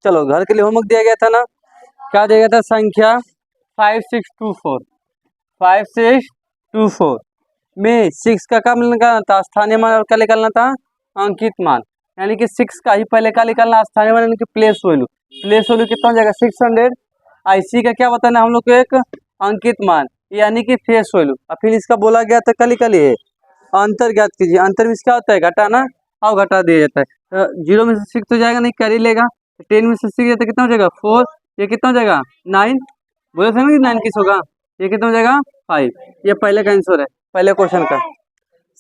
चलो घर के लिए होमवर्क दिया गया था ना, क्या दिया गया था? संख्या 5624 में 6 का क्या निकालना था? स्थानीय मान। और क्या निकालना था? अंकित मान। यानी कि 6 का ही पहले क्या निकालना? स्थानीय मान यानी कि प्लेस वैल्यू। प्लेस वैल्यू कितना हो जाएगा? 600। IC का क्या बताना हम लोग को? एक अंकित मान यानी कि फेस वैल्यू। और फिर इसका बोला गया था कल ये अंतर ज्ञात कीजिए। अंतर में क्या होता है? घटाना और घटा दिया जाता है। तो 0 में से 6 तो जाएगा नहीं, कर ही लेगा। 10 में से 6 जाता है कितना हो जाएगा? 4। ये कितना हो जाएगा? 9। बोले थे ना कि 9 किस होगा? ये कितना हो जाएगा? 5। ये पहले का आंसर है, पहले क्वेश्चन का।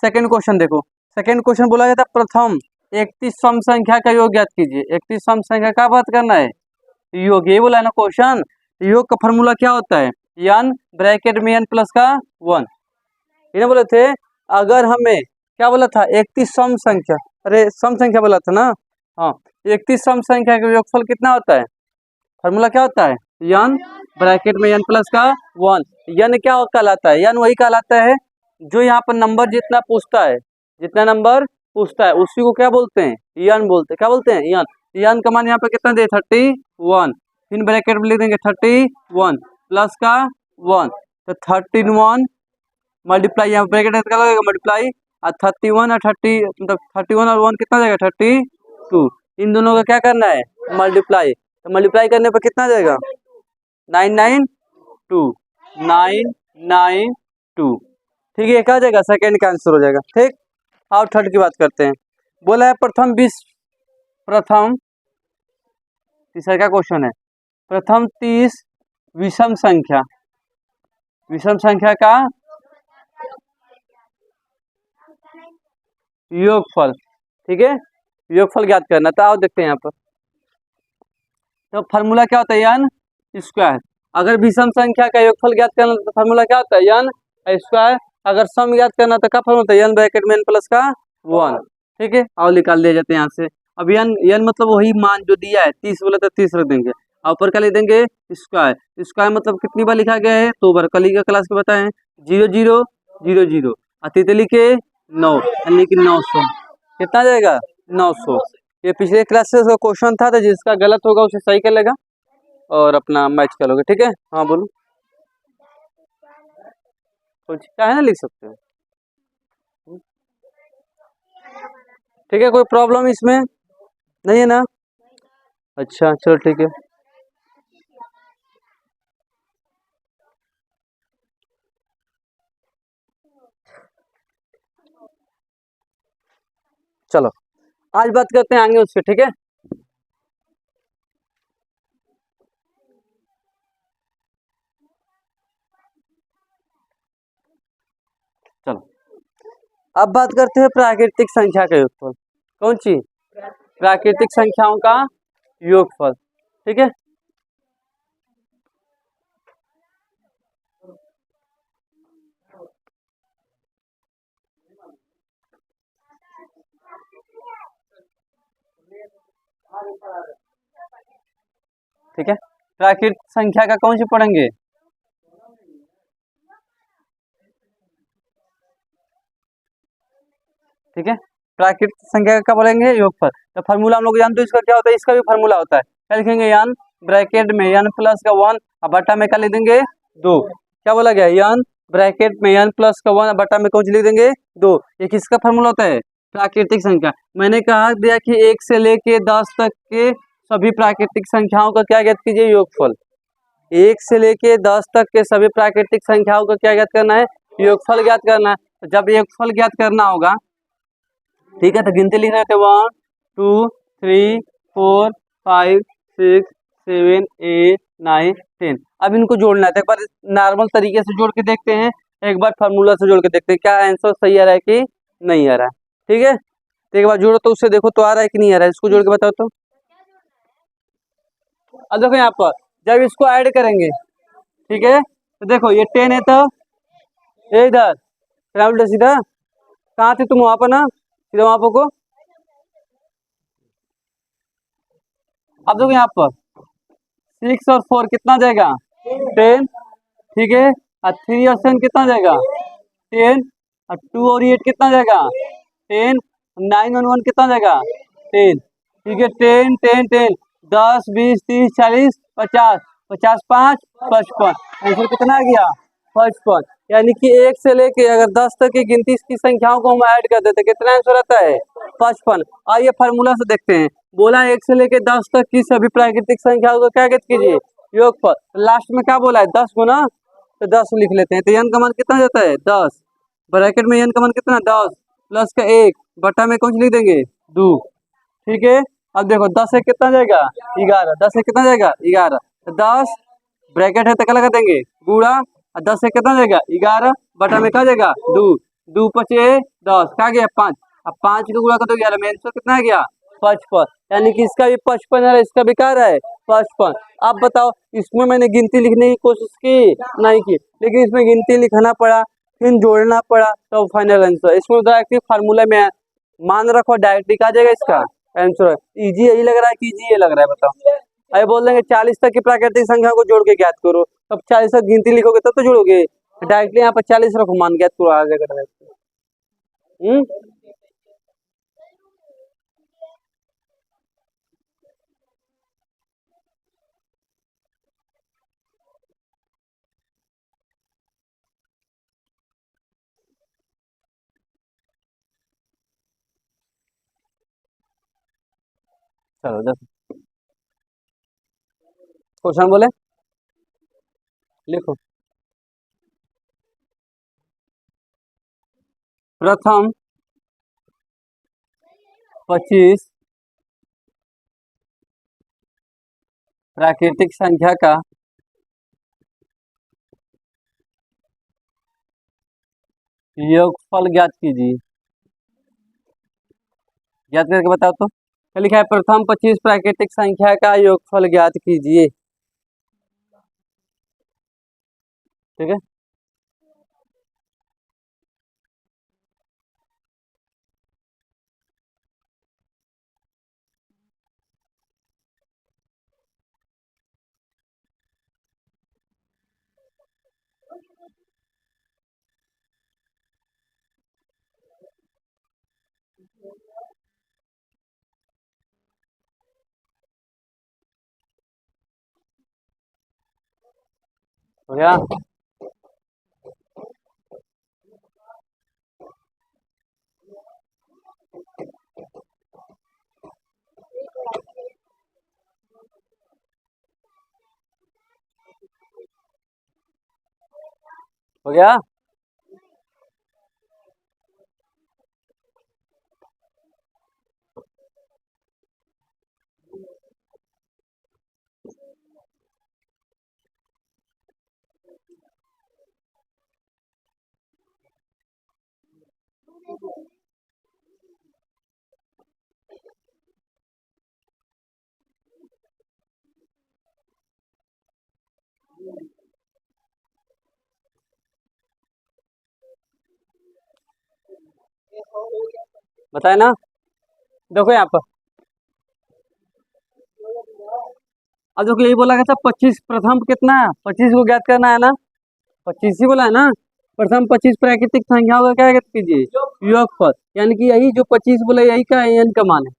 सेकंड क्वेश्चन देखो। सेकंड क्वेश्चन बोला जाता है प्रथम 31 सम संख्या का योग ज्ञात कीजिए। 31 सम संख्या का बात करना है, योग। ये बोला है ना क्वेश्चन। योग का फॉर्मूला क्या होता है? n ब्रैकेट में n प्लस का 1। ये बोले थे अगर हमें क्या बोला था? 31 सम संख्या, अरे सम संख्या बोला था ना। हाँ, 31 सम संख्या का योगफल कितना होता है? फॉर्मूला क्या होता है? n ब्रैकेट में n प्लस का 1। n क्या कहलाता है? n वही कहलाता है जो यहाँ पर नंबर जितना पूछता है, जितना नंबर पूछता है उसी को क्या बोलते हैं? n बोलते हैं। क्या बोलते हैं? n का मान यहाँ पे कितना दे? 31। फिर ब्रैकेट में लिख देंगे 31 प्लस का 1। तो 31 मल्टीप्लाई, यहाँ ब्रैकेट क्या लगेगा? मल्टीप्लाई। और 31 और 30 मतलब 31 और 1 कितना जाएगा? 32। इन दोनों का क्या करना है? मल्टीप्लाई। तो मल्टीप्लाई करने पर कितना जाएगा? 992 992। ठीक है, क्या जाएगा? सेकेंड का आंसर हो जाएगा। ठीक, और थर्ड की बात करते हैं। बोला है प्रथम तीसरा क्या क्वेश्चन है? प्रथम 30 विषम संख्या का योगफल। ठीक है, योगफल ज्ञात करना। तो आओ देखते हैं यहाँ पर। तो फॉर्मूला क्या होता है? n square. अगर विषम संख्या का योगफल ज्ञात करना तो फॉर्मूला क्या होता है? n square. अगर सम ज्ञात करना तो क्या फॉर्मूला होता है? n ब्रैकेट में n प्लस का 1। ठीक है, और निकाल दिया जाते हैं यहाँ से। अब n मतलब वही मान जो दिया है, 30 बोला तो 30 रख देंगे। और ऊपर क्या लिख देंगे? स्क्वायर। स्क्वायर मतलब कितनी बार लिखा गया है? 2 बार। कल का क्लास के बताए 0 0 0 0। और तितली के 9 यानी कि 900। कितना जाएगा? 900। ये पिछले क्लासेस का क्वेश्चन था, तो जिसका गलत होगा उसे सही कर लेगा और अपना मैच करोगे। ठीक है, हाँ बोलो। कुछ क्या है ना, लिख सकते हो। ठीक है, कोई प्रॉब्लम इसमें नहीं है ना? अच्छा चलो ठीक है। चलो आज बात करते हैं आगे उससे। ठीक है, चलो अब बात करते हैं प्राकृतिक संख्या का योगफल। कौन सी? प्राकृतिक संख्याओं का योगफल। ठीक है, ठीक है, प्राकृतिक संख्या का कौन सी पढ़ेंगे? ठीक है, प्राकृतिक संख्या का बोलेंगे योगफल। तो फार्मूला हम लोग जानते हैं इसका क्या होता है? इसका भी फार्मूला होता है। क्या लिखेंगे? n ब्रैकेट में n प्लस का 1 और बटा में क्या लिख देंगे? 2। क्या बोला गया? n ब्रैकेट में n प्लस का 1 बटा में कौन सी लिख देंगे? 2। ये किसका फार्मूला होता है? प्राकृतिक संख्या। मैंने कहा दिया कि 1 से लेके 10 तक के सभी प्राकृतिक संख्याओं का क्या ज्ञात कीजिए? योगफल। 1 से लेके 10 तक के सभी प्राकृतिक संख्याओं का क्या ज्ञात करना है? योगफल ज्ञात करना है। जब योगफल ज्ञात करना होगा, ठीक है, तो गिनती लिख रहे थे 1 2 3 4 5 6 7 8 9 10। अब इनको जोड़ना है। तो एक बार नॉर्मल तरीके से जोड़ के देखते हैं, एक बार फार्मूला से जोड़ के देखते हैं क्या आंसर सही आ रहा है कि नहीं आ रहा है। ठीक है, तो एक बार जोड़ो तो उससे देखो तो आ रहा है कि नहीं आ रहा है। इसको जोड़ के बताओ तो। अब देखो यहाँ पर जब इसको ऐड करेंगे, ठीक है, तो देखो ये 10 है तो ये इधर सीधा कहाँ थे तुम? वहां पर ना, सीधा वहां पर को। अब देखो यहाँ पर 6 और 4 कितना जाएगा? 10। ठीक है, और 3 और 7 कितना जाएगा? 10। और 2 और 8 कितना जाएगा? 10। 9 और 1 कितना जाएगा? 10। ठीक है, 10 10 10। 10, 20, 30, 40, 50, 50 5 55। आंसर कितना आ गया? 55। यानी कि 1 से लेके अगर 10 तक की गिनती की संख्याओं को हम ऐड कर देते कितना आंसर आता है? 55। आइए फार्मूला से देखते हैं। बोला 1 से लेके 10 तक की सभी प्राकृतिक संख्याओं को क्या ज्ञात कीजिए? योगफल। लास्ट में क्या बोला है? 10 गुना, तो 10 लिख लेते हैं। तो n का मान कितना जाता है? 10। ब्रैकेट में n का मान कितना? 10 प्लस का 1 बटा में कौन सी लिख देंगे? 2। ठीक है। अब देखो 10 से कितना जाएगा? 11। 10 से कितना जाएगा? 11। तो 10 ब्रैकेट है तो क्या लगा देंगे? गुणा। और 10 से कितना जाएगा? 11 बटा में क्या जाएगा? 2। 2 पचे 10, क्या गया? 5। अब 5 को गुणा कर दो 11 में, आंसर कितना आ गया? 55। यानी कि इसका भी 55 है, इसका भी क्या है? 55। अब बताओ, इसमें मैंने गिनती लिखने की कोशिश की नहीं की, लेकिन इसमें गिनती लिखना पड़ा, फिर जोड़ना पड़ा, तो फाइनल आंसर। इसमें डायरेक्टली फार्मूला में मान रखो, डायरेक्टली आ जाएगा इसका आंसर। इजी यही लग रहा है कि इजी ये लग रहा है? बताओ। अरे बोल देंगे 40 तक की प्राकृतिक संख्या को जोड़ के ज्ञात करो, तब 40 तक गिनती लिखोगे तब तो जोड़ोगे। डायरेक्टली यहाँ पर 40 रखो, मान ज्ञात करो, आ जाएगा डायरेक्टली। चलो देखो क्वेश्चन बोले, लिखो। प्रथम 25 प्राकृतिक संख्या का योगफल ज्ञात कीजिए। ज्ञात करके बताओ तो। क्या लिखा है? प्रथम 25 प्राकृतिक संख्या का योगफल ज्ञात कीजिए। ठीक है। हो गया? हो गया? बताए ना? देखो यहाँ पर, अब देखो यही बोला गया था 25 प्रथम कितना है? 25 को ज्ञात करना है ना? 25 ही बोला है ना? प्रथम 25 प्राकृतिक संख्याओं का क्या ज्ञात कीजिए? योगफल। यानी कि यही जो 25 बोला यही का एन का मान है।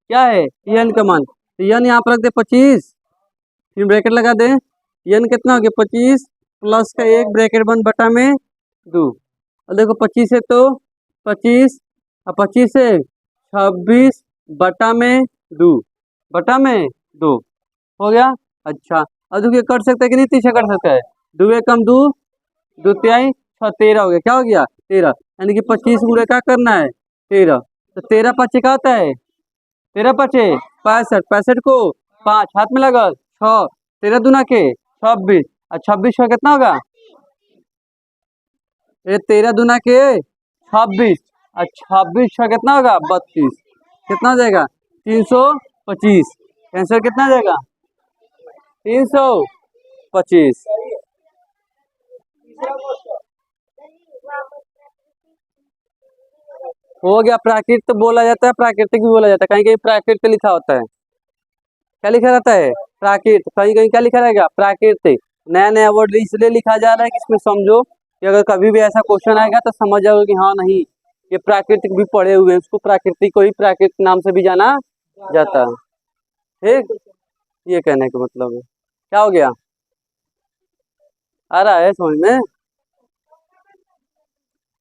क्या है? एन का मान। तो एन यहाँ पर रख दे 25, फिर ब्रैकेट लगा दे। एन कितना हो गया? 25 प्लस का 1 ब्रैकेट बंद बटा में 2। और देखो 25 है तो 25, और 25 है 26 बटा में 2, बटा में 2। हो गया? अच्छा, अब देखिए कट सकता है कि नहीं? तीसरा कट सकता है। 2 एकम 2, 2 तिहाई 6, 13 हो गया। क्या हो गया? 13। यानी कि 25 गुणे क्या करना है? 13। तो 13 पचे क्या होता है? 13 पचे 65, 65 को 5 हाथ में लगा 6, 13 दूना के 26, और 26 का कितना होगा? ये 13 दूना के 26, और 26 का कितना होगा? 32। कितना हो जाएगा? 325। आंसर कितना आ जाएगा? 325। हो गया। प्राकृत बोला जाता है, प्राकृतिक भी बोला जाता है। कहीं कहीं प्राकृत लिखा होता है। क्या लिखा रहता है? प्राकृत। कहीं कहीं क्या लिखा रहेगा? प्राकृतिक। नया नया वर्ड इसलिए लिखा जा रहा है कि इसमें समझो कि अगर कभी भी ऐसा क्वेश्चन आएगा तो समझ जाओगे कि हाँ नहीं, ये प्राकृतिक भी पढ़े हुए हैं, उसको प्राकृतिक को ही प्राकृतिक नाम से भी जाना जाता है। ठीक, ये कहने का मतलब है। क्या हो गया, आ रहा है समझ में?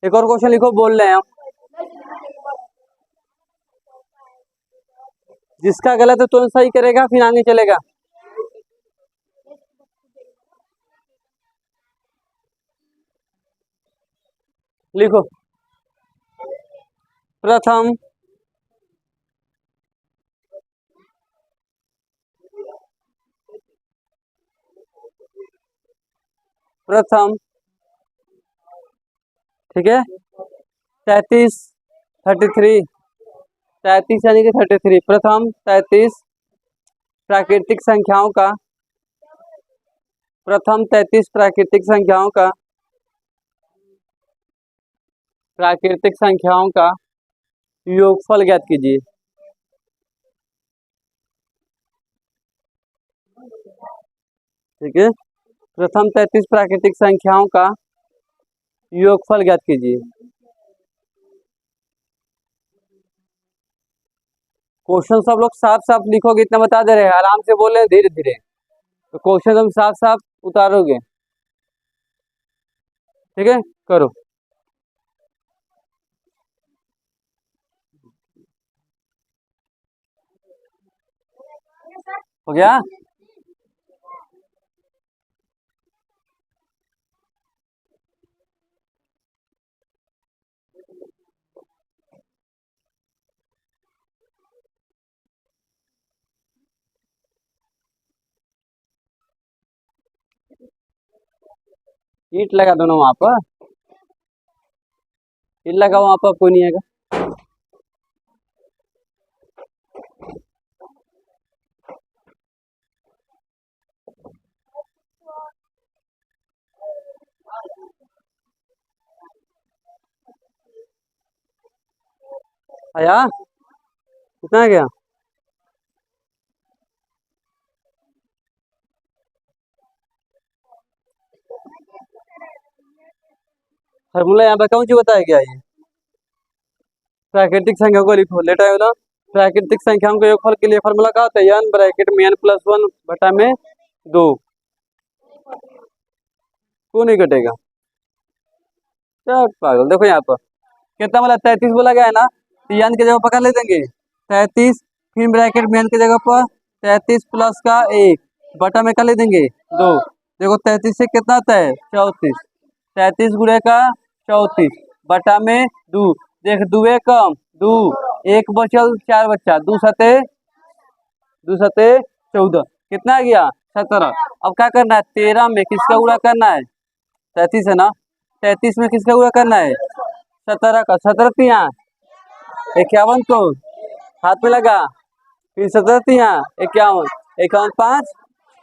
एक और क्वेश्चन लिखो, बोल रहे हैं हम। जिसका गलत है तुरंत सही करेगा, फिर आगे चलेगा। लिखो, प्रथम प्रथम ठीक है, 33 33 33 यानी कि 33, प्रथम 33 प्राकृतिक संख्याओं का, प्रथम 33 प्राकृतिक संख्याओं का योगफल ज्ञात कीजिए। ठीक है, प्रथम 33 प्राकृतिक संख्याओं का योगफल ज्ञात कीजिए। क्वेश्चन सब लोग साफ साफ लिखोगे, इतना बता दे रहे हैं, आराम से बोल रहे हैं, धीरे धीरे, तो क्वेश्चन तुम साफ साफ उतारोगे। ठीक है, करो। हो गया, ईट लगा दोनों वहां पर, ईट लगा वहां पर, कोई नहीं आएगा। आया, कितना आ गया? फॉर्मूला यहाँ पे कौन सी बताया गया ये? प्राकृतिक संख्या को लिखो, लेटा है ना। प्राकृतिक संख्याओं के योगफल के लिए फॉर्मूला क्या होता है? n ब्रैकेट में n प्लस 1 बटा में 2। क्यों नहीं कटेगा? क्या पागल, देखो यहाँ पर कितना बोला, 33 बोला गया है ना, तो n की जगह पर क्या ले देंगे? 33, फिर ब्रैकेट में n की जगह पर 33 प्लस का 1 बटा में क्या ले देंगे? 2। देखो 33 से कितना आता है? 34, 33 गुणे का 34 बटा में 2। देख, 2 कम 2, 1 बचल 4 बच्चा, 2 सते 14, कितना आ गया? 17। अब क्या करना है? 13 में किसका गुणा करना है? 33 है ना, 33 में किसका गुणा करना है? 17 का। 17 तिया 51 को हाथ में लगा, फिर 17 तिया 51, 51 5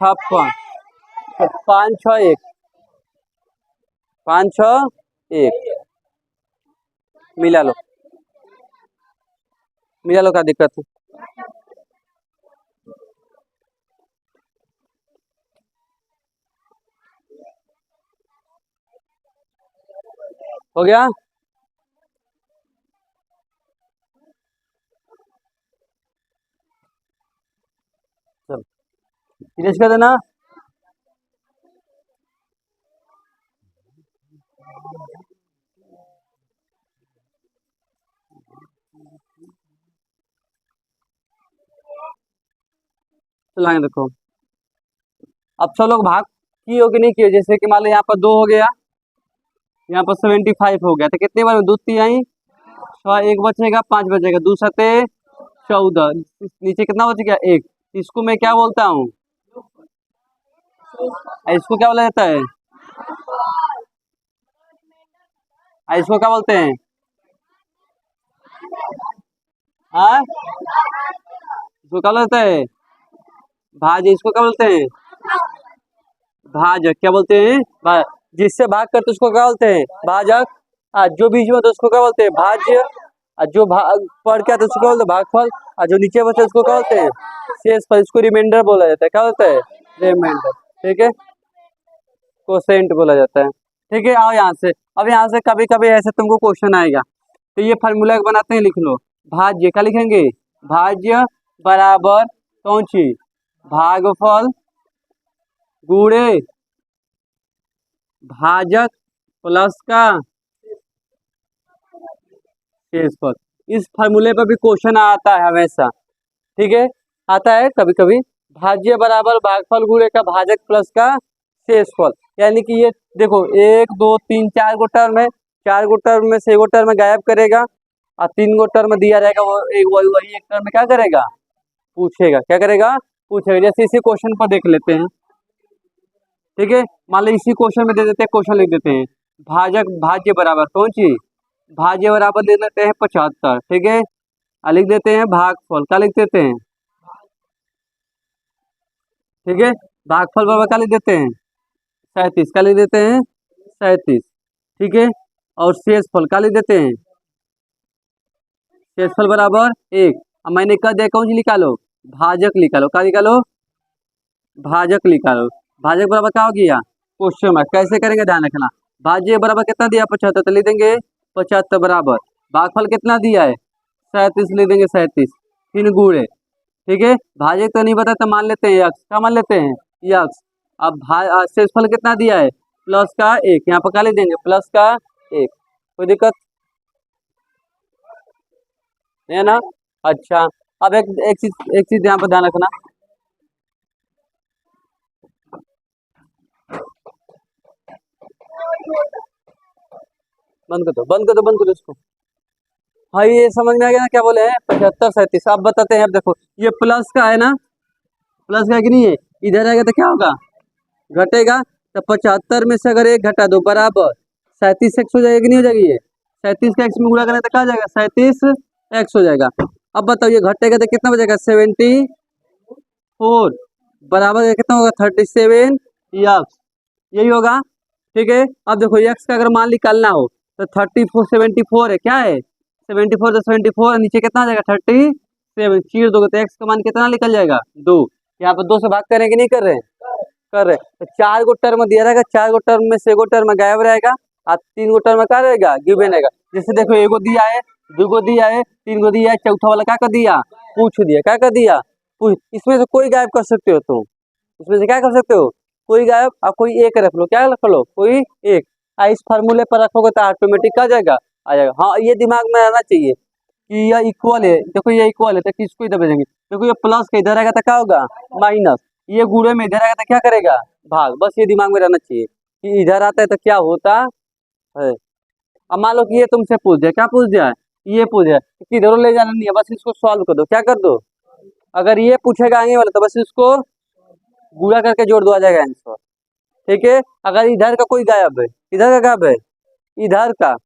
56, 5 6 1, 5 6 1, मिला लो, मिला लो, क्या दिक्कत है? हो गया, चल फिनिश कर देना। चलाएंगे, देखो अब सब लोग भाग किए हो कि नहीं किए? जैसे कि मान लो यहाँ पर 2 हो गया, यहाँ पर 75 हो गया, तो कितने बार में? 2 तिहाई 6, 1 बचेगा, 5 बचेगा, 2 सते 14, नीचे कितना बच गया? 1। इसको मैं क्या बोलता हूँ? इसको क्या बोला जाता है? इसको क्या बोलते हैं? हाँ, इसको क्या बोला जाता है? भाज्य। इसको क्या बोलते हैं? भाजक। क्या बोलते हैं? जिससे भाग करते उसको क्या बोलते हैं? भाजक। जो बीच में तो उसको क्या बोलते हैं? भाज्य। जो भाग पढ़ के आता है उसको क्या बोलते हैं? भागफल। और जो नीचे बचता है उसको क्या बोलते हैं? शेषफल। इसको रिमाइंडर बोला जाता है। क्या बोलता है? रिमाइंडर। ठीक है, कोसेंट बोला जाता है। ठीक है, आओ यहाँ से। अब यहाँ से कभी कभी ऐसे तुमको क्वेश्चन आएगा, तो ये फार्मूला बनाते हैं, लिख लो। भाज्य क्या लिखेंगे? भाज्य बराबर कौन सी? भागफल गुणे भाजक प्लस का शेषफल। इस फार्मूले पर भी क्वेश्चन आता है हमेशा, ठीक है, आता है कभी कभी। भाज्य बराबर भागफल गुणे का भाजक प्लस का शेषफल, यानी कि ये देखो 1 2 3 4 गो टर्म है, 4 गो टर्म में से 1 गो टर्म गायब करेगा और 3 गो टर्म दिया रहेगा, वो वही एक टर्म में क्या करेगा, पूछेगा, क्या करेगा, पूछेगा। जैसे इसी क्वेश्चन पर देख लेते हैं, ठीक है, मान लो इसी क्वेश्चन में दे देते हैं, क्वेश्चन लिख देते हैं भाजक भाज्य बराबर कौन सी, भाज्य बराबर लिख लेते हैं 75, ठीक है, और लिख देते हैं भागफल, क्या लिख देते हैं, ठीक है, भागफल बराबर क्या लिख देते हैं 37, क्या लिख देते हैं 37, ठीक है, और शेषफल क्या लिख देते हैं, शेषफल बराबर 1। अब मैंने कह दिया कौन सी निकालो, भाजक निकालो, क्या निकालो, भाजक निकालो। भाजक बराबर क्या हो गया, क्वेश्चन मार्क। कैसे करेंगे ध्यान रखना, भाज्य बराबर कितना दिया 75, तो लिख देंगे 75 बराबर भागफल कितना दिया है 37, लिख देंगे 37, 3 गुणे, ठीक है, भाजक तो नहीं पता तो मान लेते हैं यक्स, क्या मान लेते हैं, यक्स। अब शेषफल कितना दिया है प्लस का 1, यहाँ पर क्या लिख देंगे प्लस का 1, कोई दिक्कत नहीं है ना। अच्छा, अब एक चीज यहाँ पर ध्यान रखना, बंद कर दो बंद कर दो बंद कर दो इसको। हाँ, ये समझ में आ गया ना क्या बोले हैं 75 37। अब बताते हैं, अब देखो ये प्लस का है ना, प्लस का है कि नहीं है, इधर आएगा तो क्या होगा, घटेगा। तो 75 में से अगर एक घटा दो बराबर 37 एक्स हो जाएगा कि नहीं हो जाएगी, ये 37 का एक्स में गुणा करें तो क्या हो जाएगा 37 एक्स हो जाएगा। अब बताओ ये घटेगा तो कितना बचेगा 74 बराबर कितना होगा 37 एक्स, यही होगा, ठीक है। अब देखो एक्स का अगर मान निकालना हो तो 74 है, क्या है 74, तो 74 नीचे कितना आ जाएगा 37, चीर दोगे तो एक्स का मान कितना निकल जाएगा 2। यहाँ पर 2 से भाग करें कि नहीं कर रहे हैं, कर रहे। तो 4 गो टर्म दिया रहेगा, 4 गो टर्म में से 1 गो टर्म गायब रहेगा और 3 गो टर्म क्या रहेगा, गिवन रहेगा। जैसे देखो 1 गो दिया है, 2 गो दिया है, 3 गो दिया है, चौथा वाला क्या कर दिया, पूछ दिया, क्या कर दिया, पूछ। इसमें से कोई गायब कर सकते हो तुम, इसमें से क्या कर सकते हो, कोई गायब, और कोई एक रख लो, क्या रख लो, कोई एक। इस फार्मूले पर रखोगे तो ऑटोमेटिक आ जाएगा, आ जाएगा। हाँ, ये दिमाग में रहना चाहिए कि यह इक्वल है, देखो ये इक्वल है तो किसको इधर भेजेंगे, देखो ये प्लस का इधर आएगा तो क्या होगा माइनस, ये गुणे में इधर आएगा तो क्या करेगा भाग, बस ये दिमाग में रहना चाहिए कि इधर आता है तो क्या होता है। अब मान लो कि ये तुमसे पूछ दिया, क्या पूछ दिया है, ये पूछ दिया कि किधर ले जाना नहीं है, बस इसको सॉल्व कर दो, क्या कर दो, अगर ये पूछेगा आगे वाला तो बस इसको गुणा करके जोड़ दो, आ जाएगा आंसर, ठीक है। अगर इधर का कोई गायब है, इधर का गायब है, इधर का,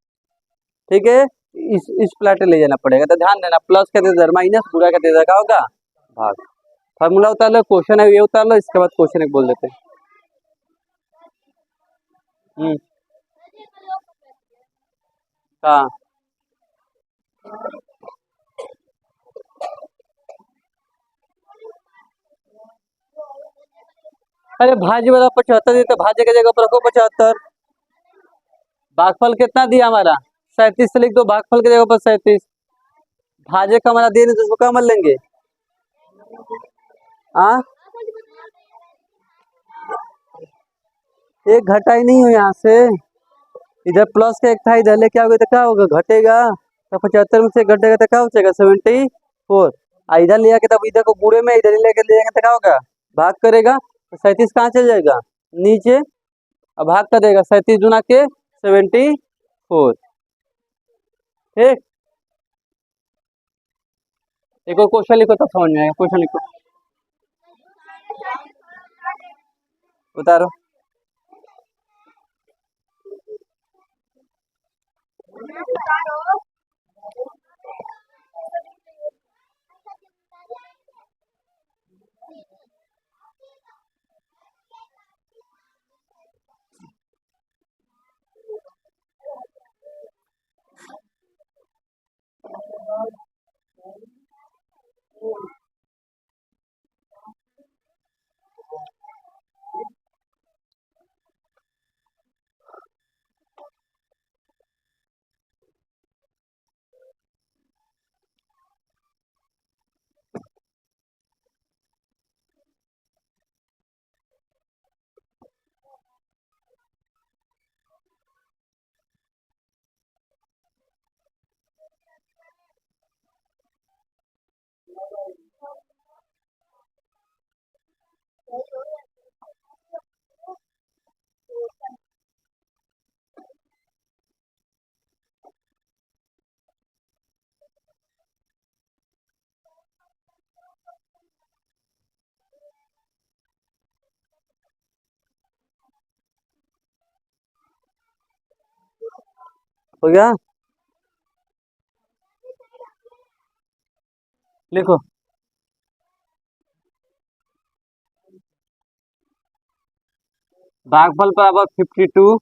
ठीक है, इस प्लेट ले जाना पड़ेगा, तो ध्यान देना प्लस का इधर माइनस, गुणा का इधर का होगा भाग। फार्मूला उतार लो, क्वेश्चन है ये उतार लो, इसके बाद क्वेश्चन एक बोल देते हैं। हम्म, हाँ, अरे भाज्य वाला 75 तो भाज्य की जगह पर रखो 75, भागफल कितना दिया हमारा 37 से लिख दो, भागफल की जगह पर 37, भाज्य का हमारा दे नहीं तो उसको क्या मान लेंगे, हाँ, एक घटा ही नहीं हो यहाँ से, इधर प्लस का एक था, इधर लेके आओगे तो क्या होगा, घटेगा। तो 75 में से घटेगा तो क्या हो जाएगा 74, इधर ले आके तब इधर को गुणे में इधर लेके ले जाएंगे तो क्या होगा, भाग करेगा तो 37 कहाँ चल जाएगा नीचे, अब भाग कर देगा 37 गुना के 74, ठीक। एक और क्वेश्चन लिखो तब समझ में आएगा, क्वेश्चन लिखो, उतारो। हो गया। लिखो। भागफल बराबर 52।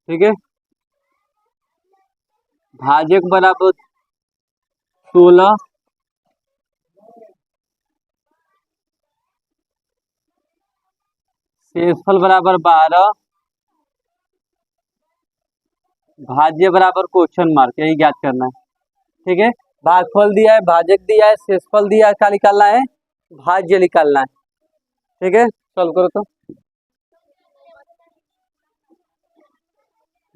ठीक है। भाजक बराबर 16। शेषफल बराबर 12। भाज्य बराबर क्वेश्चन मार्क, यही ज्ञात करना है। ठीक है। भागफल दिया है, भाजक दिया है, शेषफल दिया है, क्या निकालना है? भाज्य निकालना है। ठीक है, सॉल्व करो तो।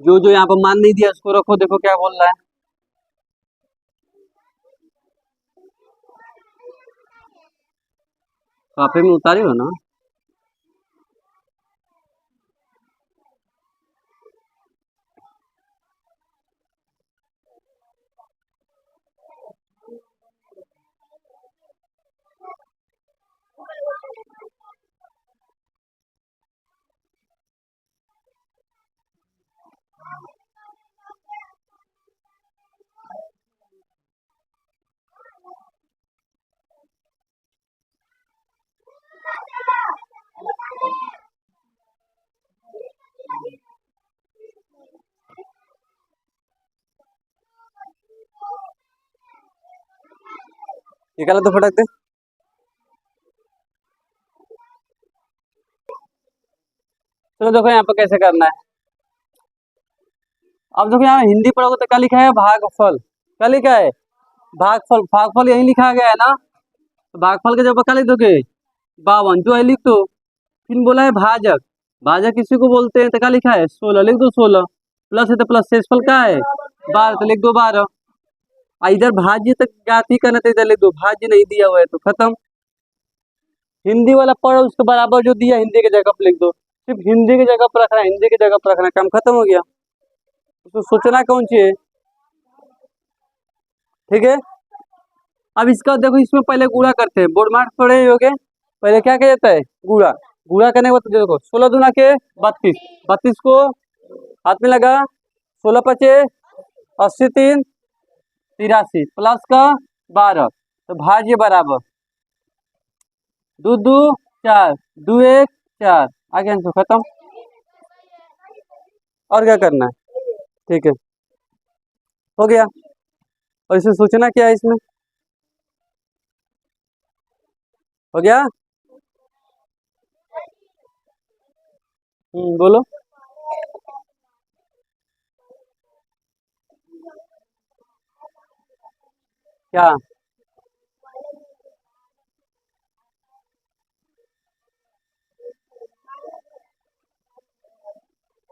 जो जो यहाँ पर मान नहीं दिया उसको रखो, देखो क्या बोल रहा है। काफी में उतारी हो ना। निकालो तो फटक दे। चलो देखो यहाँ पर कैसे करना है। अब देखो यहाँ हिंदी पढ़ोगे तो क्या लिखा है? भागफल। क्या लिखा है? भागफल। भागफल यही लिखा गया है ना, तो भागफल के जगह क्या लिख दोगे? 52, जो है लिख दो। फिर बोला है भाजक। भाजक किसी को बोलते हैं, तो क्या लिखा है? 16, लिख दो 16। प्लस है तो प्लस, शेषफल क्या है? 12, तो लिख दो 12। इधर भाज्य तक ज्ञात ही करना था, इधर लिख दो। भाज्य नहीं दिया हुआ है तो खत्म। हिंदी वाला पढ़ो, उसके बराबर जो दिया हिंदी की जगह पर लिख दो। सिर्फ हिंदी की जगह पर रखना है, हिंदी की जगह पर रखना है, काम खत्म हो गया। उसको सोचना कौन चाहिए। ठीक है। अब इसका देखो, इसमें पहले गुणा करते हैं, बोर्ड मार्क थोड़े ही हो गए। पहले क्या किया जाता है? गुणा। गुणा करने के बाद तो देखो 16 दूना के 32। 32 को हाथ में लगा, 16 पचे 80, 3 83, प्लस का 12, तो भाज्य बराबर दो दो 4, दो एक 4। आगे आंसर खत्म। और क्या करना है? ठीक है, हो गया। और इसे सोचना क्या है इसमें? हो गया। बोलो क्या।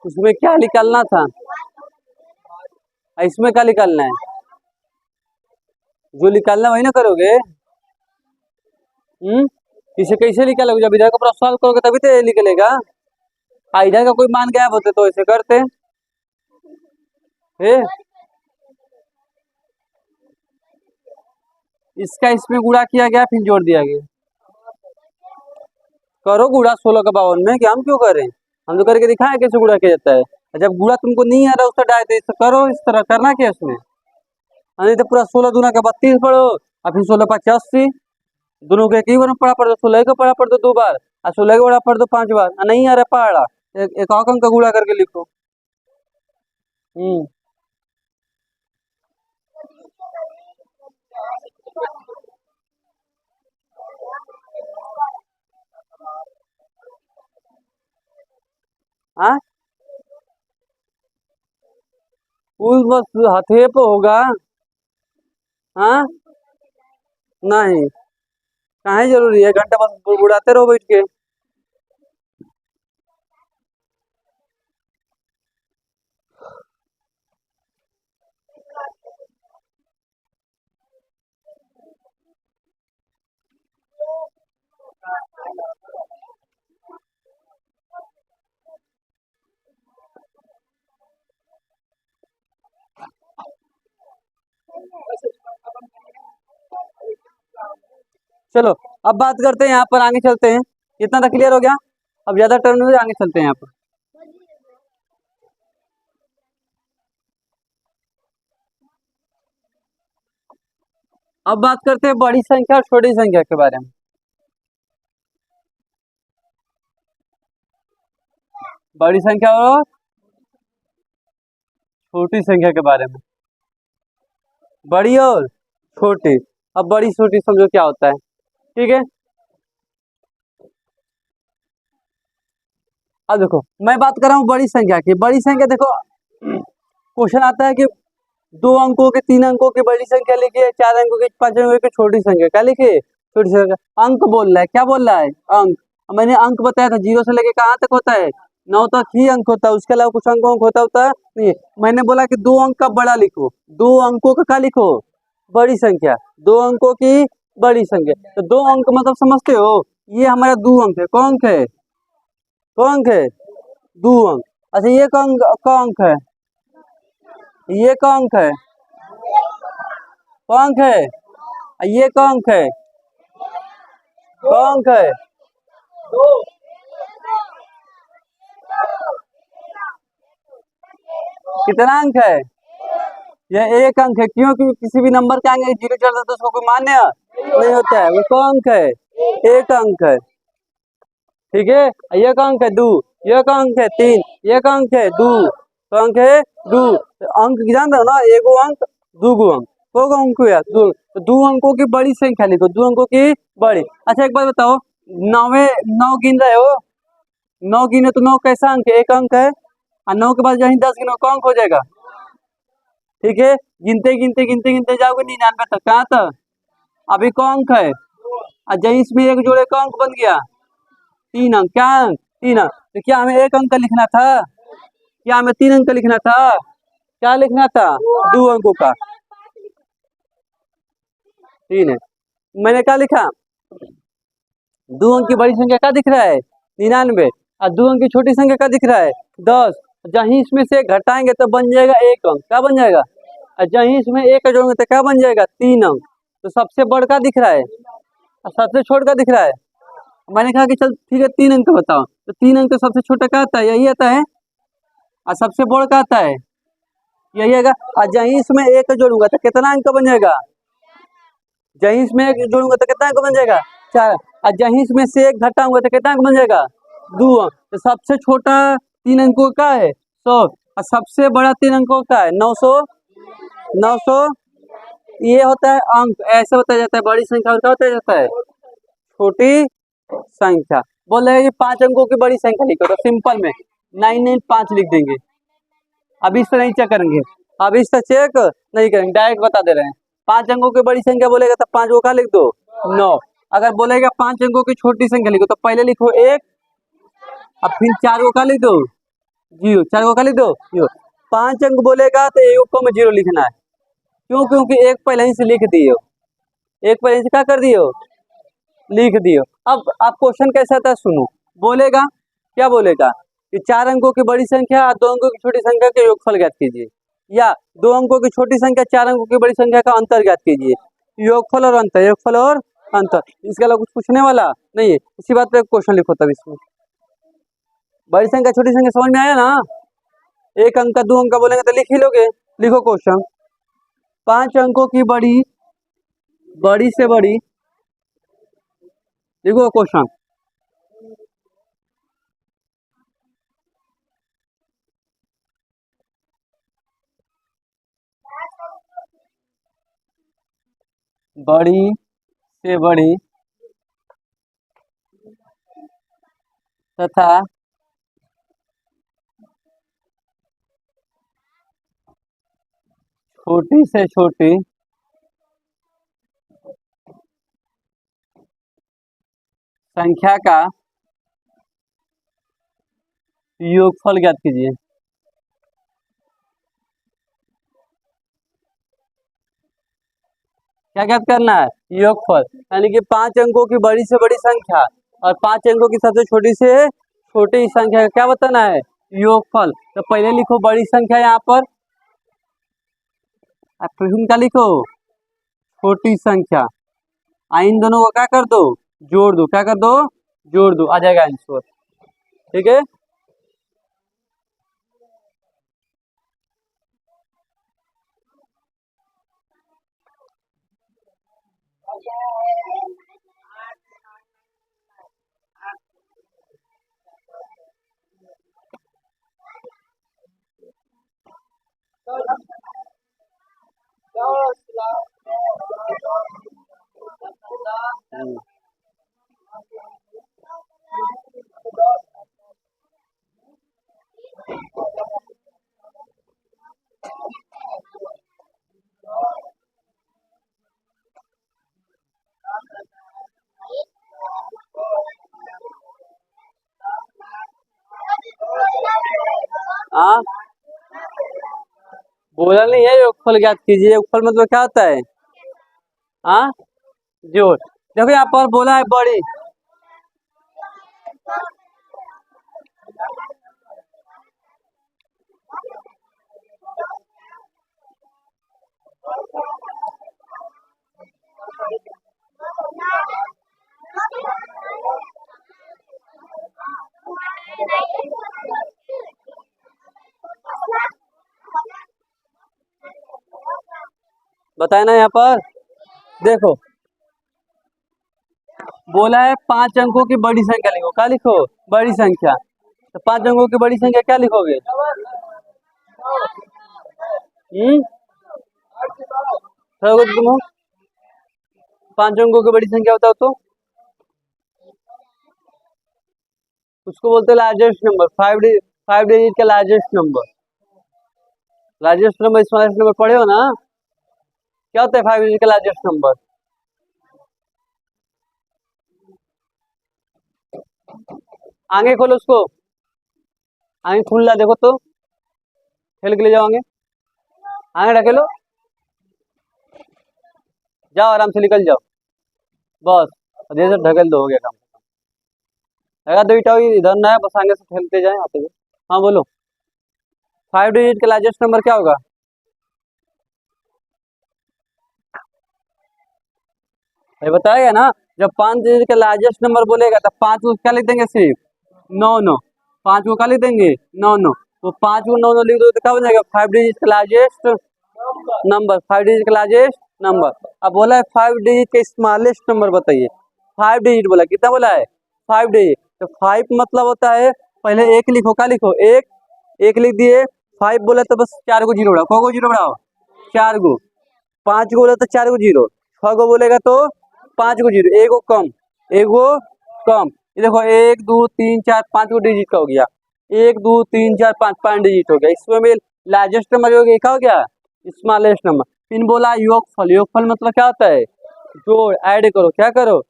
उसमें क्या निकालना था? इसमें क्या निकालना है? जो निकालना वही ना करोगे। इसे कैसे निकालोगे? जब इधर का पूरा सॉल्व करोगे तभी तो ये निकलेगा। इधर का कोई मान गायब होते तो ऐसे करते। ए, इसका इसमें गुणा किया गया, फिर जोड़ दिया गया। करो गुणा 16 का 52 में, कि हम क्यों करें? हम तो करके दिखाए कैसे गुणा किया जाता है। जब गुणा तुमको नहीं आ रहा उसका डायरेक्ट इसे करो, इस तरह करना क्या उसमें। नहीं तो पूरा 16 दूना का 32 पढ़ो, और फिर 16 5 80। दोनों को एक ही बार पढ़ा पड़ दो, 16 का पढ़ा पड़ दो 2 बार, और 16 का पढ़ा पड़ दो 5 बार। नहीं आ रहा पढ़ा, एक और अंक का गुणा करके लिखो। हम्म हाँ, उस बस हथे पे होगा। हाँ, नहीं, कहाँ जरूरी है? घंटा बस बुड़ाते रहो बैठ के। चलो अब बात करते हैं, यहाँ पर आगे चलते हैं। इतना तक क्लियर हो गया? अब ज्यादा टर्म में आगे चलते हैं यहाँ पर। अब बात करते हैं बड़ी संख्या और छोटी संख्या के बारे में। बड़ी संख्या और छोटी संख्या के बारे में। बड़ी और छोटी। अब बड़ी छोटी समझो क्या होता है, ठीक है। अब देखो मैं बात कर रहा हूँ बड़ी संख्या की। बड़ी संख्या देखो क्वेश्चन आता है कि 2 अंकों के 3 अंकों की बड़ी संख्या लिखिए, 4 अंकों की 5 अंकों की छोटी संख्या। क्या लिखिए? छोटी संख्या। अंक बोल रहा है, क्या बोल रहा है? अंक। मैंने अंक बताया था 0 से लेके कहाँ तक होता है? 9 तक ही अंक होता है, उसके अलावा कुछ अंकों होता है नहीं। मैंने बोला कि 2 अंक का बड़ा लिखो, 2 अंकों का क्या लिखो? बड़ी संख्या। 2 अंकों की बड़ी संख्या। तो 2 अंक मतलब समझते हो, ये हमारा 2 अंक है। कौन अंक है? कौन अंक है? 2 अंक। अच्छा ये कौन अंक है? ये कौन अंक है? कौन अंक है? ये कौन अंक है? कौन अंक है? कितना अंक है? यह 1 अंक है। क्यों? क्योंकि किसी भी नंबर के आगे 0 चलता है तो उसको कोई मान्य नहीं होता है। वो कौन अंक है? 1 अंक है, ठीक है। ये कौन अंक है? 2। ये कौन अंक है? 3। ये कौन अंक है? 2। तो अंक है 2। अंक जान रहे हो ना? 1 अंक 2 अंक। को अंक हुआ 2। तो 2 अंकों की बड़ी संख्या लिखो, 2 अंकों की बड़ी। अच्छा एक बात बताओ, 9 गिन रहे हो? 9 गिने तो 9 कैसा अंक है? 1 अंक है। और 9 के बाद जहीं 10 गिनो कौन अंक हो जाएगा? ठीक है। गिनते गिनते गिनते गिनते जाओगे 99 तक। कहाँ तक? अभी कौन अंक है? और जहीं इसमें एक जोड़े कौन अंक बन गया? 3 अंक। क्या अंक? 3 अंक। तो क्या हमें 1 अंक का लिखना था? क्या हमें 3 अंक का लिखना था? क्या लिखना था? 2 अंकों का। 3 है। मैंने क्या लिखा? 2 अंक की बड़ी संख्या क्या दिख रहा है? 99। और 2 अंक की छोटी संख्या क्या दिख रहा है? 10। जहीं इसमें से घटाएंगे तो बन जाएगा 1 अंक। क्या बन जाएगा? और जहीं इसमें एक जोड़ेंगे तो क्या बन जाएगा? 3 अंक। तो सबसे बड़का दिख रहा है और सबसे छोटा दिख रहा है। मैंने कहा कि चल ठीक है 3 अंक का बताओ। तो 3 अंक तो सबसे छोटा क्या आता है? यही आता है। और सबसे बड़ा क्या आता है? यही आएगा। और जहीं इसमें एक जोड़ूंगा तो कितना अंक बन जाएगा? जहीं इसमें एक जोड़ूंगा तो कितना अंक बन जाएगा? 4। और जहीं इसमें से एक घटाऊंगा तो कितना अंक बन जाएगा? 2 अंक। तो सबसे छोटा 3 अंकों का है 100। और सबसे बड़ा 3 अंकों का है 900। 900। ये होता है अंक। ऐसे होता जाता है बड़ी संख्या और क्या होता जाता है? छोटी संख्या। बोल रहे हैं कि 5 अंकों की बड़ी संख्या लिखो, तो सिंपल में 995 लिख देंगे। अभी इस तरह नहीं चेक करेंगे, अभी इस तरह चेक नहीं करेंगे, डायरेक्ट बता दे रहे हैं। 5 अंकों की बड़ी संख्या बोलेगा तो 5 को का लिख दो 9। अगर बोलेगा 5 अंकों की छोटी संख्या लिखो तो पहले लिखो 1 और फिर 4 को का लिख दो 0। 4 को का लिख दो 0। 5 अंक बोलेगा तो 1 को में 0 लिखना है। क्यों? क्योंकि एक पहले ही से लिख दियो, एक पहले से क्या कर दियो? लिख दियो। अब आप क्वेश्चन कैसा था सुनो। बोलेगा क्या बोलेगा कि 4 अंकों की बड़ी संख्या और 2 अंकों की छोटी संख्या के योगफल ज्ञात कीजिए, या 2 अंकों की छोटी संख्या 4 अंकों की बड़ी संख्या का अंतर ज्ञात कीजिए। योगफल और अंतर, योगफल और अंतर। इसके अलावा कुछ पूछने वाला नहीं है। इसी बात पे क्वेश्चन लिखो तब इसमें। बड़ी संख्या छोटी संख्या समझ में आया ना? 1 अंक का 2 अंक का बोलेंगे तो लिख ही लोगे। लिखो क्वेश्चन। 5 अंकों की बड़ी, बड़ी से बड़ी, लिखो क्वेश्चन। बड़ी से बड़ी तथा छोटी से छोटी संख्या का योगफल ज्ञात कीजिए। क्या ज्ञात करना है? योगफल। यानी कि 5 अंकों की बड़ी से बड़ी संख्या और 5 अंकों की सबसे छोटी से छोटी संख्या का क्या बताना है? योगफल। तो पहले लिखो बड़ी संख्या यहाँ पर और फिर उनका लिखो छोटी संख्या। इन दोनों को क्या कर दो, जोड़ दो, क्या कर दो, जोड़ दो, आ जाएगा आंसर। ठीक है, हाँ बोला नहीं है, योगफल ज्ञात कीजिए। योगफल मतलब क्या होता है, हाँ जोड़। देखो यहाँ पर बोला है बड़ी, बताए ना यहाँ पर। देखो बोला है 5 अंकों की बड़ी संख्या लिखो, क्या लिखो, बड़ी संख्या। तो 5 अंकों की बड़ी संख्या क्या लिखोगे, थोड़ा कुछ तुम 5 अंकों की बड़ी संख्या बताओ तो। उसको बोलते हैं लार्जेस्ट नंबर, 5 डिजिट का largest number. Largest number smallest number पढ़े हो ना, क्या होता है 5 डिजिट का लार्जेस्ट नंबर। आगे खोलो उसको, आगे खुल रहा देखो तो, खेल के ले जाओ आगे, आगे ढकेलो, जाओ आराम से निकल जाओ, बस धीरे से ढकेल दो, हो गया काम। अगर दो इटा इधर ना है, बस आगे से खेलते जाए आते हुए। हाँ बोलो, 5 डिजिट का लार्जेस्ट नंबर क्या होगा, ये बताएगा ना। जब 5 डिजिट का लार्जेस्ट नंबर बोलेगा तो 5 को क्या लिख देंगे, सिर्फ 9 9, 5 को क्या लिख देंगे, 9 9। तो 5 को 9 9 लिख दो तो क्या बन जाएगा, 5 डिजिट का लार्जेस्ट नंबर, 5 डिजिट का लार्जेस्ट नंबर। अब बोला है 5 डिजिट का स्मॉलेस्ट नंबर बताइए। 5 डिजिट बोला, कितना बोला है, 5 डिजिट। तो 5 मतलब होता है, पहले एक लिखो, क्या लिखो, एक, एक लिख दिए। 5 बोला तो बस 4 को जीरो बढ़ाओ, को जीरो बढ़ाओ, 4 को। 5 को बोला तो 4 को जीरो, 6 को बोलेगा तो 5 को जीरो, एक को कम, एक को कम। ये देखो 1 2 3 4 5 को डिजिट का हो गया, 1 2 3 4 5 5 डिजिट हो गया। इसमें में लार्जेस्ट नंबर हो गया, क्या हो गया, स्मॉलेस्ट नंबर। फिर बोला योगफल, योगफल मतलब क्या होता है, जोड़, ऐड करो, क्या करो,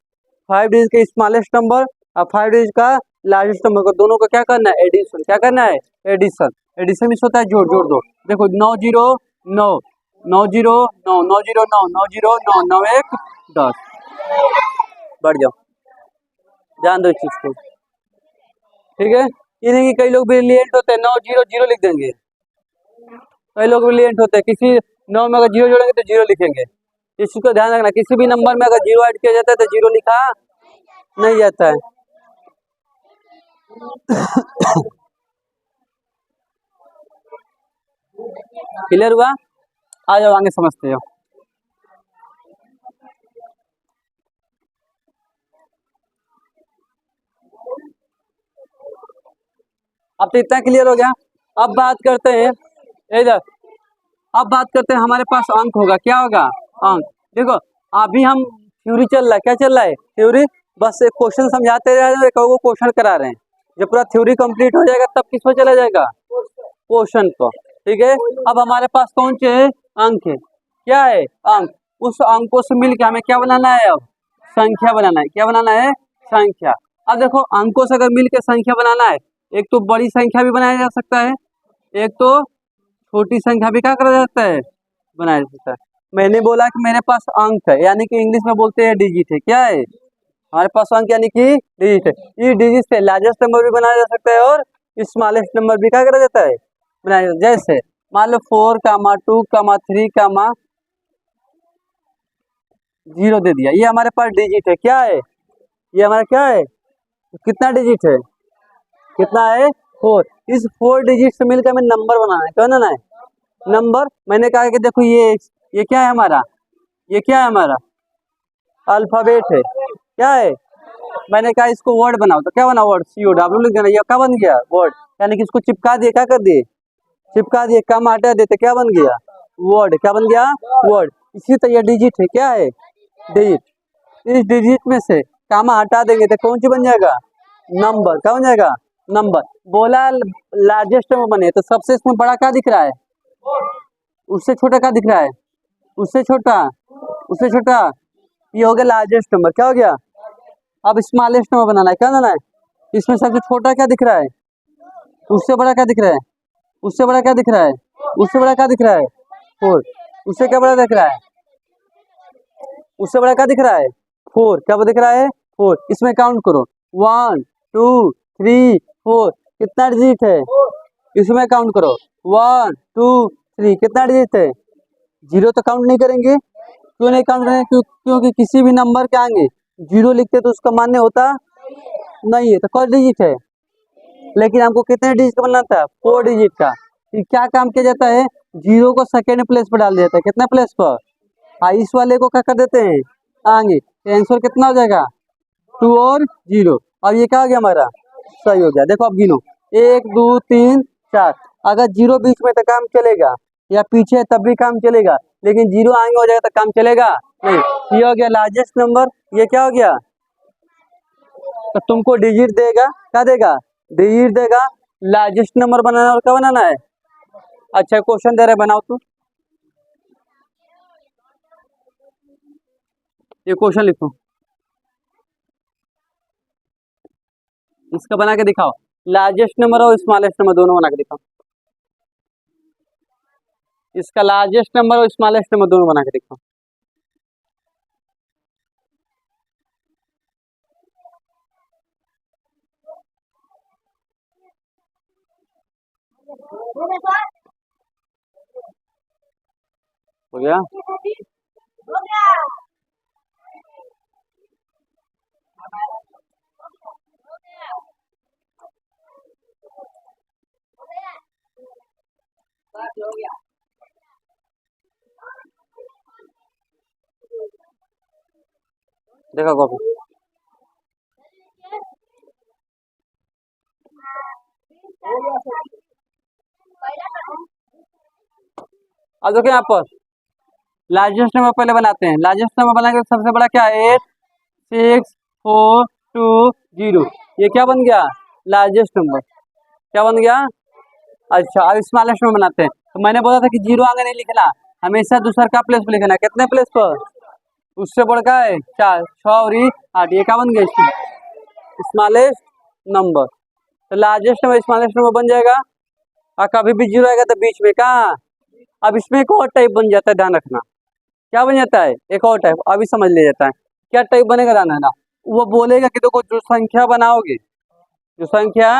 5 डिजिट का स्मॉलेस्ट नंबर और 5 डिजिट का लार्जेस्ट नंबर को, दोनों को क्या करना है, एडिशन, क्या करना है, एडिशन। एडिशन में होता है जोड़, जोड़ दो। देखो 9 0 9, 9 0 9, 9 0 9, 9 0 9, 9 1 10। बढ़ जाओ, ध्यान दो इस चीज को, ठीक है। ये नहीं कि कई लोग ब्रिलियंट होते हैं, 9 0 0 लिख देंगे। कई लोग ब्रिलियंट होते हैं, किसी 9 में अगर जीरो जोड़ेंगे तो जीरो लिखेंगे। इस चीज को ध्यान रखना, किसी भी नंबर में अगर जीरो ऐड किया जाता है तो जीरो लिखा नहीं जाता है। क्लियर हुआ, आ जाओ आगे समझते हो। अब तो इतना क्लियर हो गया। अब बात करते हैं इधर, अब बात करते हैं हमारे पास अंक होगा, क्या होगा, अंक। देखो अभी हम थ्योरी चल रहा है, क्या चल रहा है, थ्योरी। बस एक क्वेश्चन समझाते जा रहे हैं, एक क्वेश्चन करा रहे हैं। जब पूरा थ्योरी कंप्लीट हो जाएगा तब किस पर चला जाएगा, क्वेश्चन पर, ठीक है। अब हमारे पास कौन से अंक है, क्या है, अंक। उस अंकों से मिलकर हमें क्या बनाना है, अब संख्या बनाना है, क्या बनाना है, संख्या। अब देखो अंकों से अगर मिलकर संख्या बनाना है, एक तो बड़ी संख्या भी बनाया जा सकता है, एक तो छोटी संख्या भी क्या करा जाता है, बनाया जा सकता है। मैंने बोला कि मेरे पास अंक है, यानी कि इंग्लिश में बोलते हैं डिजिट है, क्या है हमारे पास अंक, यानी कि डिजिट है। ये डिजिट से लार्जेस्ट नंबर भी बनाया जा सकता है और स्मॉलेस्ट नंबर भी क्या करा जाता है, बनाया जाता है। जैसे मान लो 4 2 3 0 जीरो दे दिया। ये हमारे पास डिजिट है, क्या है ये हमारा, क्या है, कितना डिजिट है, कितना है, 4। इस 4 डिजिट से मिलकर हमें नंबर बनाना है, क्या बनाना है, नंबर। मैंने कहा कि देखो ये क्या है हमारा, ये क्या है हमारा, अल्फाबेट है, क्या है। मैंने कहा इसको वर्ड बनाओ, तो क्या बना, वर्ड, COW लिख देना। ये क्या बन गया, वर्ड। यानी कि इसको चिपका दिए, क्या कर दिए, चिपका दिए, कम हटा देते, क्या बन गया, वर्ड। क्या बन गया, वर्ड। इसी तरह ये डिजिट है, क्या है, डिजिट। इस डिजिट में से कामा हटा देंगे तो कौन सी बन जाएगा, नंबर। क्या बन जाएगा, नंबर। बोला लार्जेस्ट में बने, तो सबसे इसमें बड़ा क्या दिख रहा है, उससे छोटा क्या दिख रहा है, उससे छोटा, उससे छोटा। ये हो गया लार्जेस्ट नंबर, क्या हो गया। अब स्मॉलेस्ट नंबर बनाना है, क्या बनाना है, इसमें सबसे छोटा क्या दिख रहा है, उससे बड़ा क्या दिख रहा है, उससे बड़ा क्या दिख रहा है, उससे बड़ा क्या दिख रहा है, 4। उससे क्या बड़ा दिख रहा है, उससे बड़ा क्या दिख रहा है, 4। क्या दिख रहा है, 4। इसमें काउंट करो, 1 2 3 4। कितना डिजिट है, इसमें काउंट करो, 1 2 3। कितना डिजिट है, 0 तो काउंट नहीं करेंगे। क्यों नहीं काउंट करेंगे, क्योंकि किसी भी नंबर के आगे 0 लिखते तो उसका मान्य होता नहीं है। तो कौन डिजिट है, लेकिन हमको कितने डिजिट का बनना था, 4 डिजिट का। ये क्या काम किया जाता है, 0 को सेकेंड प्लेस पर डाल दिया जाता है, कितना प्लेस पर, इस वाले को क्या कर देते हैं, आगे। तो आंसर कितना हो जाएगा, 2 और 0। अब ये क्या हो गया हमारा, सही हो गया। देखो अब गिनो, 1 2 3 4। अगर 0 बीच में तो काम चलेगा, या पीछे तब भी काम चलेगा, लेकिन 0 आगे हो जाएगा तो काम चलेगा नहीं। ये हो गया लार्जेस्ट नंबर। ये क्या हो गया, तो तुमको डिजिट देगा, क्या देगा, डिजिट देगा। लार्जेस्ट नंबर बनाना और क्या बनाना है। अच्छा क्वेश्चन दे रहे, बनाओ तू, ये क्वेश्चन लिखो, इसका बना के दिखाओ। लार्जेस्ट नंबर और स्मॉलेस्ट नंबर दोनों बना के दिखाओ। इसका लार्जेस्ट नंबर और स्मॉलेस्ट नंबर दोनों बना के दिखाओ। हो गया, देखो कॉपी। अब देखो यहाँ पर लार्जेस्ट नंबर पहले बनाते हैं। लार्जेस्ट नंबर बना के सबसे बड़ा क्या है, 8 6 4 2 0। ये क्या बन गया, लार्जेस्ट नंबर। क्या बन गया, अच्छा। अब स्मॉलेस्ट नंबर बनाते हैं। तो मैंने बोला था कि 0 आगे नहीं लिखना, हमेशा दूसरा का प्लेस पर लिखना। कितने प्लेस पर, उससे बड़ा का है 4 6 और 8। ये क्या बन गया, स्मॉलेस्ट नंबर। तो लार्जेस्ट नंबर स्मॉलेस्ट नंबर बन जाएगा। और कभी भी 0 आएगा तो बीच में कहाँ। अब इसमें एक और टाइप बन जाता है, ध्यान रखना। क्या बन जाता है, एक और टाइप, अभी समझ लिया जाता है। क्या टाइप बनेगा, ध्यान रखना। वो बोलेगा कि देखो जो संख्या बनाओगे, जो संख्या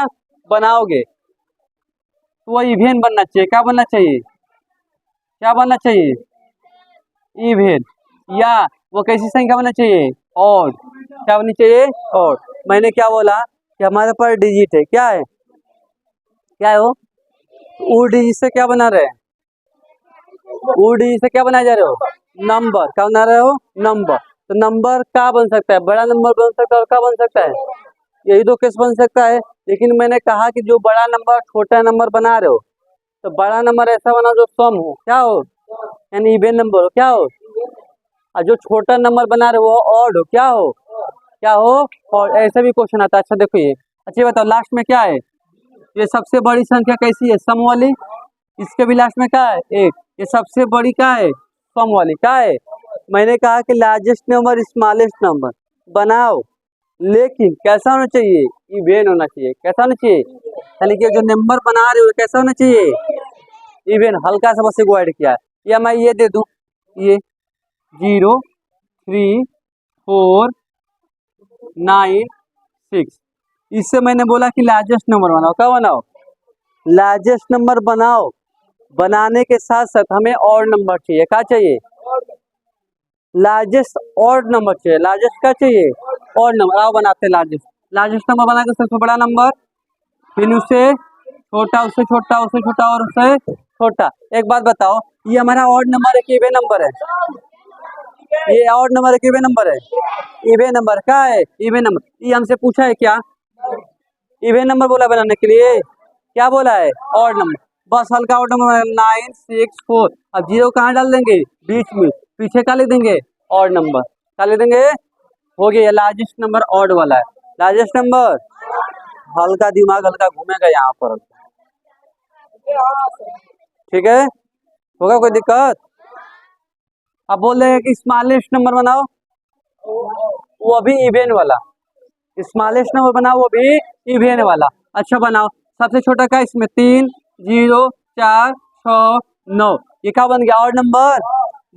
बनाओगे तो वो इवेन बनना चाहिए। क्या बनना चाहिए, क्या बनना चाहिए, इवेन। या वो कैसी संख्या बनना चाहिए, ऑड। क्या बननी चाहिए, ऑड। मैंने क्या बोला कि हमारे पास डिजिट है, क्या है, क्या है वो डिजिट से क्या बना रहे हैं, वो डिजिट से क्या बनाया जा रहे हो, नंबर। क्या बना रहे हो, नंबर। तो नंबर क्या बन सकता है, बड़ा नंबर बन सकता है और क्या बन सकता है, यही दो केस बन सकता है। लेकिन मैंने कहा कि जो बड़ा नंबर छोटा नंबर बना रहे हो, तो बड़ा नंबर ऐसा बना जो सम हो, क्या हो, यानी इवेन नंबर हो, क्या हो। और जो छोटा नंबर बना रहे हो वो ऑड हो, क्या हो, क्या हो। और ऐसा भी क्वेश्चन आता है। अच्छा देखो ये, अच्छा बताओ लास्ट में क्या है, ये सबसे बड़ी संख्या कैसी है, सम वाली। इसके भी लास्ट में क्या है, 1। ये सबसे बड़ी क्या है, सम वाली, क्या है। मैंने कहा कि लार्जेस्ट नंबर स्मॉलेस्ट नंबर बनाओ, लेकिन कैसा होना चाहिए, इवेन होना चाहिए। कैसा होना चाहिए, यानी कि जो नंबर बना रहे हो कैसा होना चाहिए, इवेन। हल्का सा बस को ऐड किया है। या मैं ये दे दूं, ये 0 3 4 9 6। इससे मैंने बोला कि लार्जेस्ट नंबर बनाओ। क्या बनाओ, लार्जेस्ट नंबर बनाओ। बनाने के साथ साथ हमें और नंबर चाहिए, क्या चाहिए, लार्जेस्ट ऑड नंबर चाहिए, लार्जेस्ट क्या चाहिए, ऑड नंबर। आओ बनाते हैं लार्जेस्ट, लार्जेस्ट नंबर बना के सबसे बड़ा नंबर, फिर उससे छोटा, उससे छोटा, उससे छोटा और उससे छोटा। एक बात बताओ, ये हमारा ऑड नंबर है कि इवन नंबर है, ये ऑड नंबर है कि इवन नंबर है, इवन नंबर का है, इवन नंबर। ये हमसे पूछा है क्या, इवन नंबर बोला बनाने के लिए, क्या बोला है, ऑड नंबर। बस हल्का ऑड नंबर 9 6 4। अब जीरो कहाँ डाल देंगे, बीच में, पीछे क्या लिख देंगे, ऑड नंबर, क्या लिख देंगे, हो गया लार्जेस्ट नंबर ऑड वाला है, लार्जेस्ट नंबर। हल्का दिमाग हल्का घूमेगा यहाँ पर, ठीक है, होगा कोई दिक्कत। अब बोल रहे हैं कि स्मॉलेस्ट नंबर बनाओ, वो भी इवेन वाला, स्मॉलेस्ट नंबर बनाओ वो भी इवेन वाला। अच्छा बनाओ, सबसे छोटा क्या इसमें, 3 0 4 6 9, ये क्या बन गया, ऑड नंबर।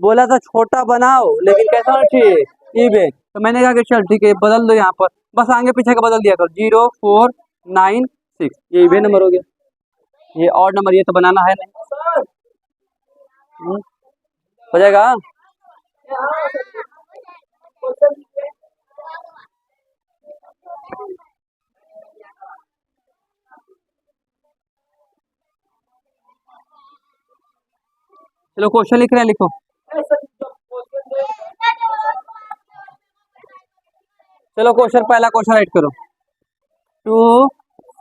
बोला था छोटा बनाओ लेकिन कैसा होना चाहिए, इवेन। तो मैंने कहा कि चल ठीक है बदल दो यहाँ पर, बस आगे पीछे का बदल दिया करो, 0 4 9 6, ये इवेन नंबर हो गया, ये ऑड नंबर, ये तो बनाना है नहीं। हो जाएगा। चलो क्वेश्चन लिख रहे हैं, लिखो। चलो क्वेश्चन, पहला क्वेश्चन राइट करो, 2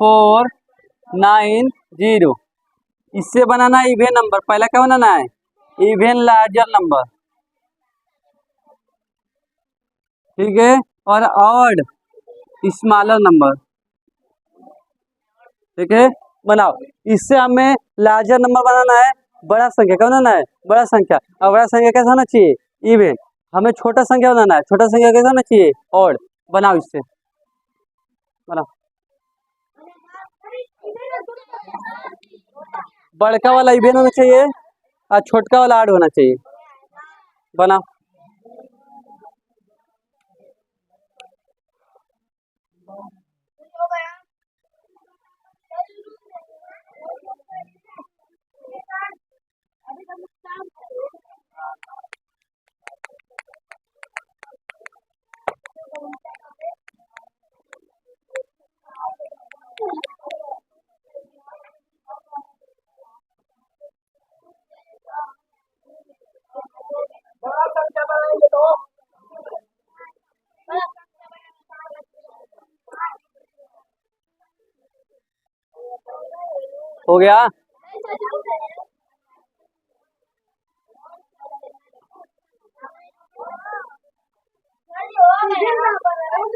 4 9 0। इससे बनाना है इवेन नंबर, पहला क्या बनाना है, इवेन लार्जर नंबर, ठीक है, और ऑड स्मॉलर नंबर, ठीक है। बनाओ, इससे हमें लार्जर नंबर बनाना है, बड़ा संख्या क्या बनाना है, बड़ा संख्या। और बड़ा संख्या कैसा होना चाहिए, इवेन। हमें छोटा संख्या बनाना है, छोटा संख्या कैसा होना चाहिए, ऑड। बनाओ इससे, बनाओ। बड़का वाला इवेन होना चाहिए और छोटका वाला ऑड होना चाहिए। बनाओ। हो गया।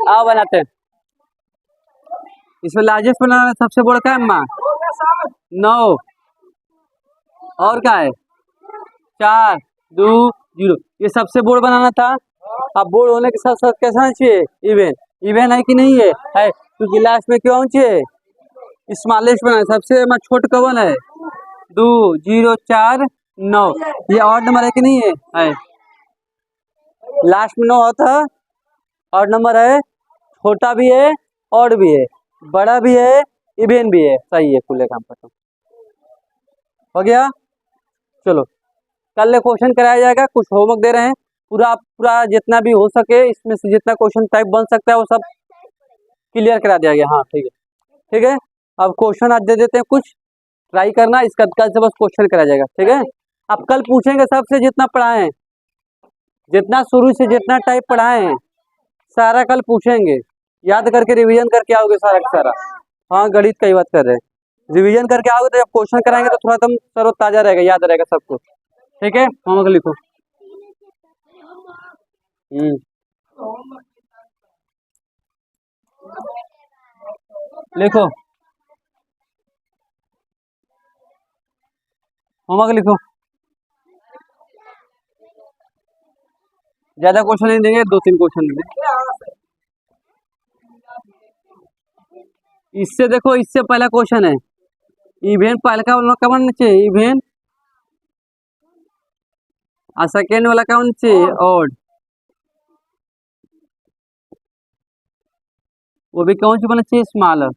आओ बनाते हैं, इसमें लार्जेस्ट बनाना है, सबसे बड़ा क्या है अम्मा, 9, और क्या है, 4 2 0। ये सबसे बोर्ड बनाना था। अब बोर्ड होने के साथ साथ कैसा होना चाहिए, इवेन। इवेन है कि नहीं है क्योंकि लास्ट में क्यों चाहिए, स्मॉलेस्ट बनाना, सबसे छोट कवन है, 2 0 4 9। ये ऑड नंबर है कि नहीं है लास्ट में 9 होता, ऑड नंबर है, छोटा भी है, ऑड भी है, बड़ा भी है, इवेन भी है, सही है, खुले काम पर। हो गया। चलो कल क्वेश्चन कराया जाएगा, कुछ होमवर्क दे रहे हैं, पूरा पूरा जितना भी हो सके इसमें से जितना क्वेश्चन टाइप बन सकता है वो सब क्लियर करा दिया गया। हाँ ठीक है, ठीक है। अब क्वेश्चन आज दे देते हैं, कुछ ट्राई करना, इसका कल से बस क्वेश्चन कराया जाएगा, ठीक है। अब कल पूछेंगे सबसे जितना पढ़ाए हैं, जितना शुरू से जितना टाइप पढ़ाए हैं सारा कल पूछेंगे, याद करके रिवीजन करके आओगे सारा का सारा। हाँ गणित का ही बात कर रहे हैं, रिवीजन करके आओगे तो जब क्वेश्चन कराएंगे तो थोड़ा तुम सरो ताजा रहेगा, याद रहेगा सब कुछ, ठीक है। होमवर्क लिखो। लिखो, होमवर्क लिखो, ज्यादा क्वेश्चन नहीं देंगे, 2 3 क्वेश्चन देंगे। इससे देखो, इससे पहला क्वेश्चन है इवेंट, पहला का क्या बनना चाहिए, इवेंट, और सेकेंड वाला क्या होना चाहिए, ऑड। वो भी कौन सी बनना चाहिए, स्मॉलर,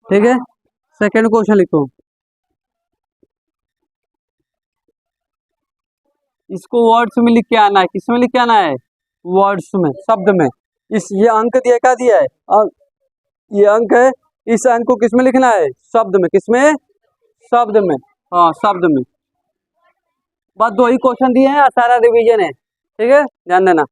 ठीक है। सेकेंड क्वेश्चन लिखो, इसको वर्ड्स में लिख के आना है। किस में लिख के आना है? वर्ड्स में, शब्द में। इस ये अंक दिया, क्या दिया है? ये अंक है, इस अंक को किस में लिखना है? शब्द में। किस में? शब्द में। हाँ, शब्द में। बस 2 ही क्वेश्चन दिए हैं, सारा रिवीजन है। ठीक है, ध्यान देना।